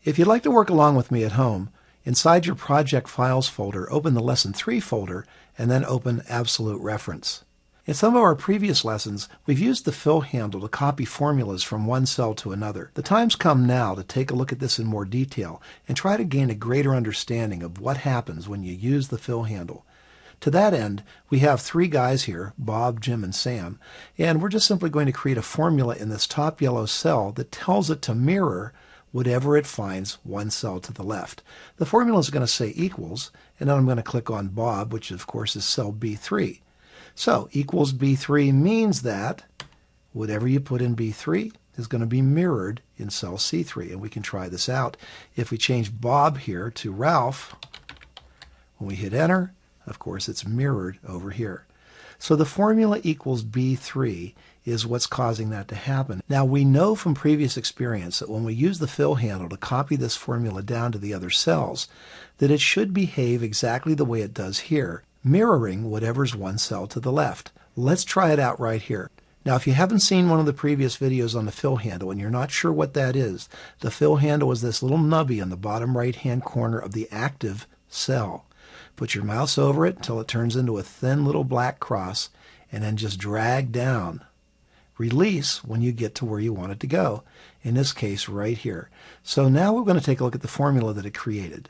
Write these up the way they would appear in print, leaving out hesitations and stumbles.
If you'd like to work along with me at home, inside your Project Files folder, open the Lesson 3 folder and then open Absolute Reference. In some of our previous lessons, we've used the fill handle to copy formulas from one cell to another. The time's come now to take a look at this in more detail and try to gain a greater understanding of what happens when you use the fill handle. To that end, we have three guys here, Bob, Jim, and Sam, and we're just simply going to create a formula in this top yellow cell that tells it to mirror whatever it finds one cell to the left. The formula is going to say equals, and then I'm going to click on Bob, which of course is cell B3. So equals B3 means that whatever you put in B3 is going to be mirrored in cell C3. And we can try this out. If we change Bob here to Ralph, when we hit enter, of course it's mirrored over here. So the formula equals B3 is what's causing that to happen. Now we know from previous experience that when we use the fill handle to copy this formula down to the other cells, that it should behave exactly the way it does here, mirroring whatever's one cell to the left. Let's try it out right here. Now if you haven't seen one of the previous videos on the fill handle and you're not sure what that is, the fill handle is this little nubby in the bottom right hand corner of the active cell. Put your mouse over it until it turns into a thin little black cross and then just drag down. Release when you get to where you want it to go, in this case right here. So now we're going to take a look at the formula that it created.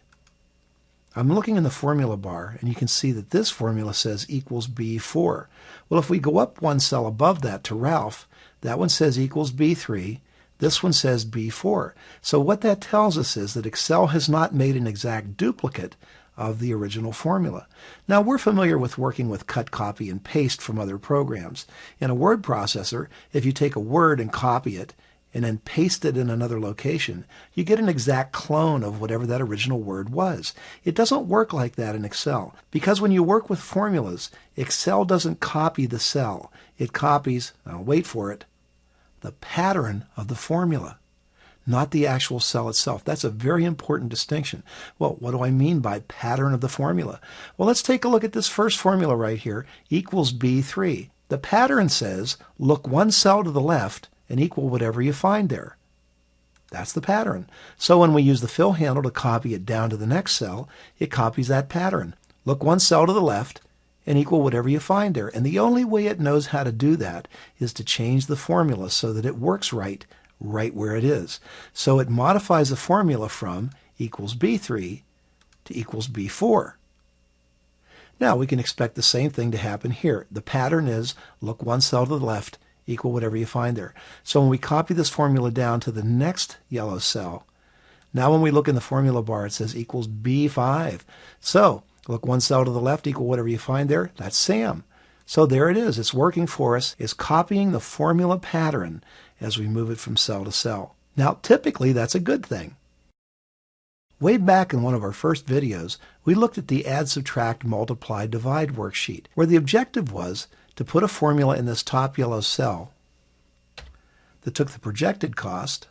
I'm looking in the formula bar and you can see that this formula says equals B4. Well, if we go up one cell above that to Ralph, that one says equals B3. This one says B4. So what that tells us is that Excel has not made an exact duplicate of the original formula. Now we're familiar with working with cut, copy, and paste from other programs. In a word processor, if you take a word and copy it and then paste it in another location, you get an exact clone of whatever that original word was. It doesn't work like that in Excel, because when you work with formulas, Excel doesn't copy the cell. It copies, now wait for it, the pattern of the formula, not the actual cell itself. That's a very important distinction. Well, what do I mean by pattern of the formula? Well, let's take a look at this first formula right here, equals B3. The pattern says, look one cell to the left and equal whatever you find there. That's the pattern. So when we use the fill handle to copy it down to the next cell, it copies that pattern. Look one cell to the left and equal whatever you find there. And the only way it knows how to do that is to change the formula so that it works right where it is. So it modifies the formula from equals B3 to equals B4. Now we can expect the same thing to happen here. The pattern is look one cell to the left, equal whatever you find there. So when we copy this formula down to the next yellow cell, now when we look in the formula bar it says equals B5. So look one cell to the left, equal whatever you find there. That's Sam. So there it is. It's working for us. It's copying the formula pattern as we move it from cell to cell. Now typically that's a good thing. Way back in one of our first videos, we looked at the add, subtract, multiply, divide worksheet, where the objective was to put a formula in this top yellow cell that took the projected cost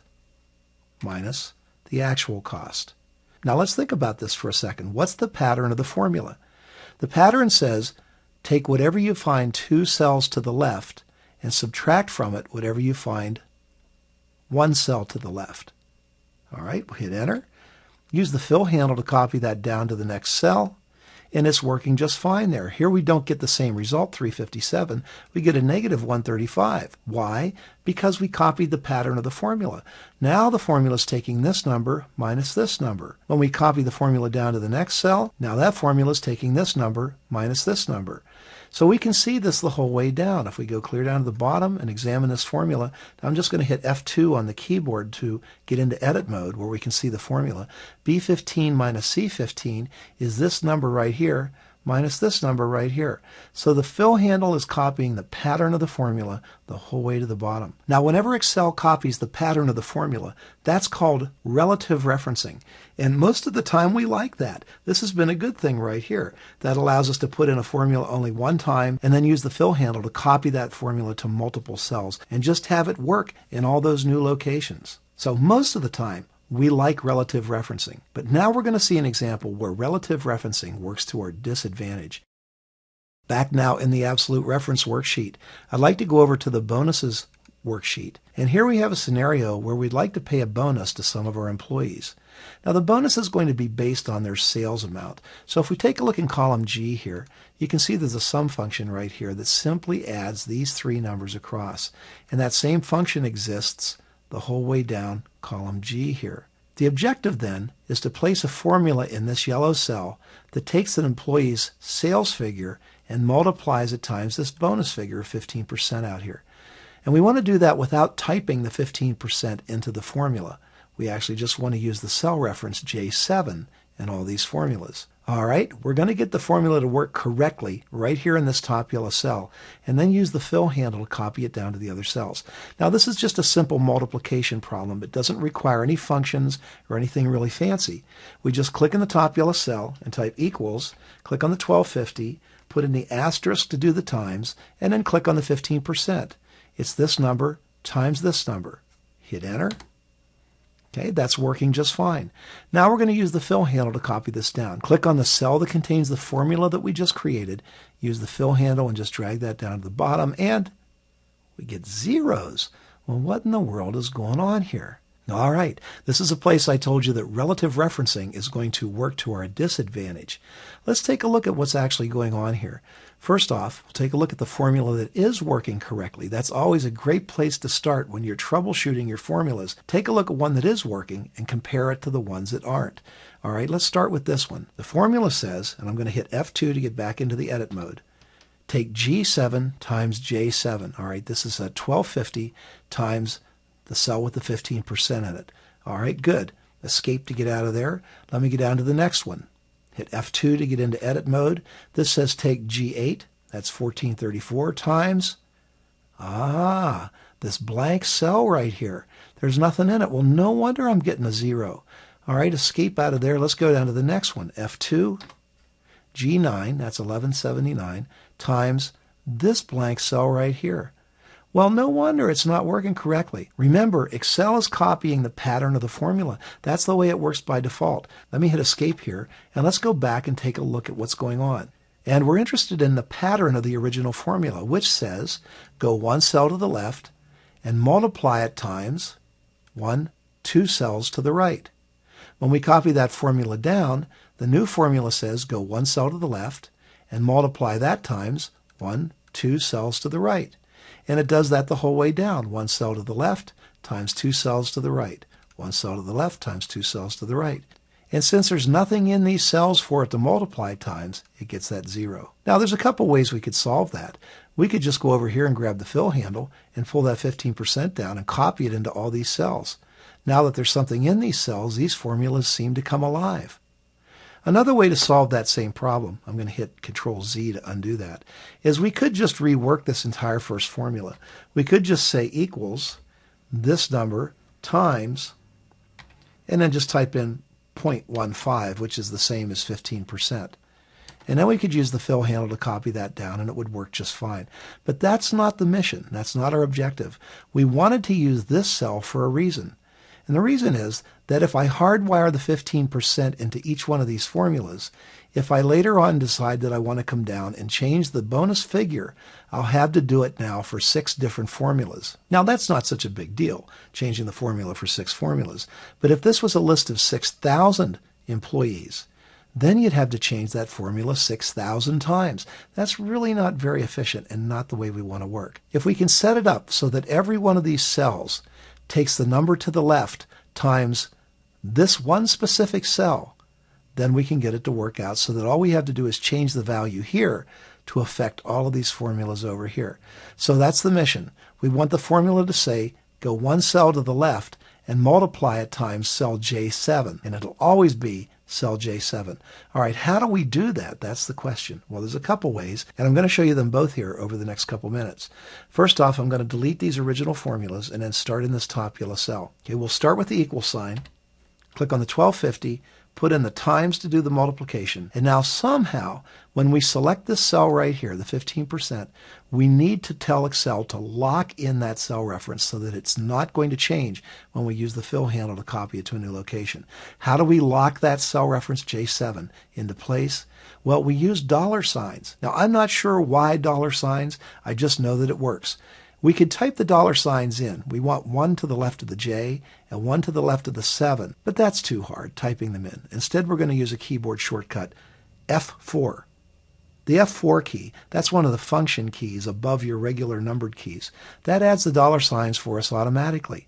minus the actual cost. Now let's think about this for a second. What's the pattern of the formula? The pattern says take whatever you find two cells to the left and subtract from it whatever you find one cell to the left. All right, we'll hit enter. Use the fill handle to copy that down to the next cell, and it's working just fine there. Here we don't get the same result, 357. We get a negative 135. Why? Because we copied the pattern of the formula. Now the formula is taking this number minus this number. When we copy the formula down to the next cell, now that formula is taking this number minus this number. So we can see this the whole way down. If we go clear down to the bottom and examine this formula, I'm just going to hit F2 on the keyboard to get into edit mode where we can see the formula. B15 minus C15 is this number right here minus this number right here. So the fill handle is copying the pattern of the formula the whole way to the bottom. Now whenever Excel copies the pattern of the formula, that's called relative referencing. And most of the time we like that. This has been a good thing right here. That allows us to put in a formula only one time and then use the fill handle to copy that formula to multiple cells and just have it work in all those new locations. So most of the time, we like relative referencing, but now we're going to see an example where relative referencing works to our disadvantage. Back now in the absolute reference worksheet, I'd like to go over to the bonuses worksheet. And here we have a scenario where we'd like to pay a bonus to some of our employees. Now the bonus is going to be based on their sales amount. So if we take a look in column G here, you can see there's a sum function right here that simply adds these three numbers across. And that same function exists the whole way down column G here. The objective then is to place a formula in this yellow cell that takes an employee's sales figure and multiplies it times this bonus figure of 15% out here. And we want to do that without typing the 15% into the formula. We actually just want to use the cell reference J7 in all these formulas. All right, we're going to get the formula to work correctly right here in this top yellow cell, and then use the fill handle to copy it down to the other cells. Now this is just a simple multiplication problem. It doesn't require any functions or anything really fancy. We just click in the top yellow cell and type equals, click on the 1250, put in the asterisk to do the times, and then click on the 15%. It's this number times this number. Hit enter. Okay, that's working just fine. Now we're going to use the fill handle to copy this down. Click on the cell that contains the formula that we just created, use the fill handle and just drag that down to the bottom, and we get zeros. Well, what in the world is going on here? All right, this is a place I told you that relative referencing is going to work to our disadvantage. Let's take a look at what's actually going on here. First off, we'll take a look at the formula that is working correctly. That's always a great place to start when you're troubleshooting your formulas. Take a look at one that is working and compare it to the ones that aren't. All right, let's start with this one. The formula says, and I'm going to hit F2 to get back into the edit mode, take G7 times J7. All right, this is a 1250 times the cell with the 15% in it. All right, good. Escape to get out of there. Let me get down to the next one. Hit F2 to get into edit mode. This says take G8, that's 1434, times, this blank cell right here. There's nothing in it. Well, no wonder I'm getting a 0. All right, escape out of there. Let's go down to the next one. F2, G9, that's 1179, times this blank cell right here. Well, no wonder it's not working correctly. Remember, Excel is copying the pattern of the formula. That's the way it works by default. Let me hit escape here, and let's go back and take a look at what's going on. And we're interested in the pattern of the original formula, which says go one cell to the left and multiply it times 2 cells to the right. When we copy that formula down, the new formula says go one cell to the left and multiply that times 2 cells to the right. And it does that the whole way down. 1 cell to the left times 2 cells to the right. 1 cell to the left times 2 cells to the right. And since there's nothing in these cells for it to multiply times, it gets that 0. Now there's a couple ways we could solve that. We could just go over here and grab the fill handle and pull that 15% down and copy it into all these cells. Now that there's something in these cells, these formulas seem to come alive. Another way to solve that same problem, I'm going to hit Control-Z to undo that, is we could just rework this entire first formula. We could just say equals this number times, and then just type in 0.15, which is the same as 15%. And then we could use the fill handle to copy that down, and it would work just fine. But that's not the mission. That's not our objective. We wanted to use this cell for a reason. And the reason is that if I hardwire the 15% into each one of these formulas, if I later on decide that I want to come down and change the bonus figure, I'll have to do it now for 6 different formulas. Now that's not such a big deal, changing the formula for 6 formulas. But if this was a list of 6,000 employees, then you'd have to change that formula 6,000 times. That's really not very efficient and not the way we want to work. If we can set it up so that every one of these cells takes the number to the left times this one specific cell, then we can get it to work out so that all we have to do is change the value here to affect all of these formulas over here. So that's the mission. We want the formula to say go one cell to the left and multiply it times cell J7, and it'll always be cell J7. All right, how do we do that? That's the question. Well, there's a couple ways, and I'm going to show you them both here over the next couple minutes. First off, I'm going to delete these original formulas and then start in this top yellow cell. Okay, we'll start with the equal sign, click on the 1250, put in the times to do the multiplication, and now somehow, when we select this cell right here, the 15%, we need to tell Excel to lock in that cell reference so that it's not going to change when we use the fill handle to copy it to a new location. How do we lock that cell reference J7 into place? Well, we use dollar signs. Now, I'm not sure why dollar signs. I just know that it works. We could type the dollar signs in. We want one to the left of the J and one to the left of the 7, but that's too hard, typing them in. Instead, we're going to use a keyboard shortcut, F4. The F4 key, that's one of the function keys above your regular numbered keys. That adds the dollar signs for us automatically.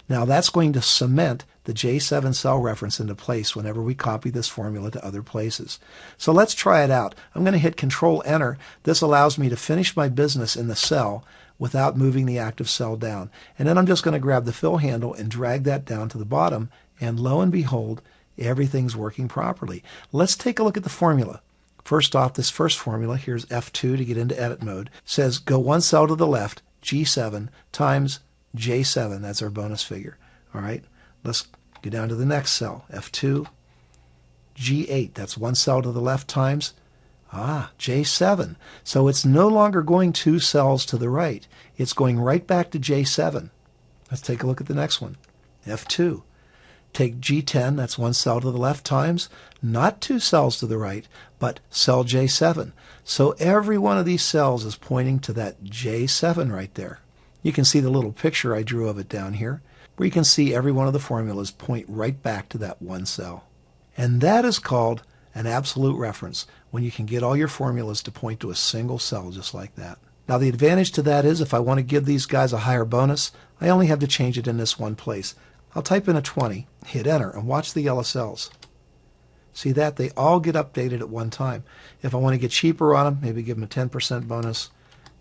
Now that's going to cement the J7 cell reference into place whenever we copy this formula to other places. So let's try it out. I'm going to hit Control-Enter. This allows me to finish my business in the cell without moving the active cell down. And then I'm just going to grab the fill handle and drag that down to the bottom, and lo and behold, everything's working properly. Let's take a look at the formula. First off, this first formula, here's F2 to get into edit mode, says go one cell to the left, G7, times J7. That's our bonus figure. All right, let's go down to the next cell, F2, G8. That's one cell to the left times J7. So it's no longer going 2 cells to the right. It's going right back to J7. Let's take a look at the next one, F2. Take G10, that's one cell to the left times, not 2 cells to the right, but cell J7. So every one of these cells is pointing to that J7 right there. You can see the little picture I drew of it down here, where you can see every one of the formulas point right back to that one cell. And that is called an absolute reference, when you can get all your formulas to point to a single cell just like that. Now the advantage to that is if I want to give these guys a higher bonus, I only have to change it in this one place. I'll type in a 20, hit enter, and watch the yellow cells. See that? They all get updated at one time. If I want to get cheaper on them, maybe give them a 10% bonus.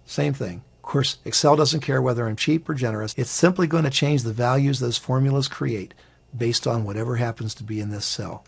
Same thing. Of course, Excel doesn't care whether I'm cheap or generous. It's simply going to change the values those formulas create based on whatever happens to be in this cell.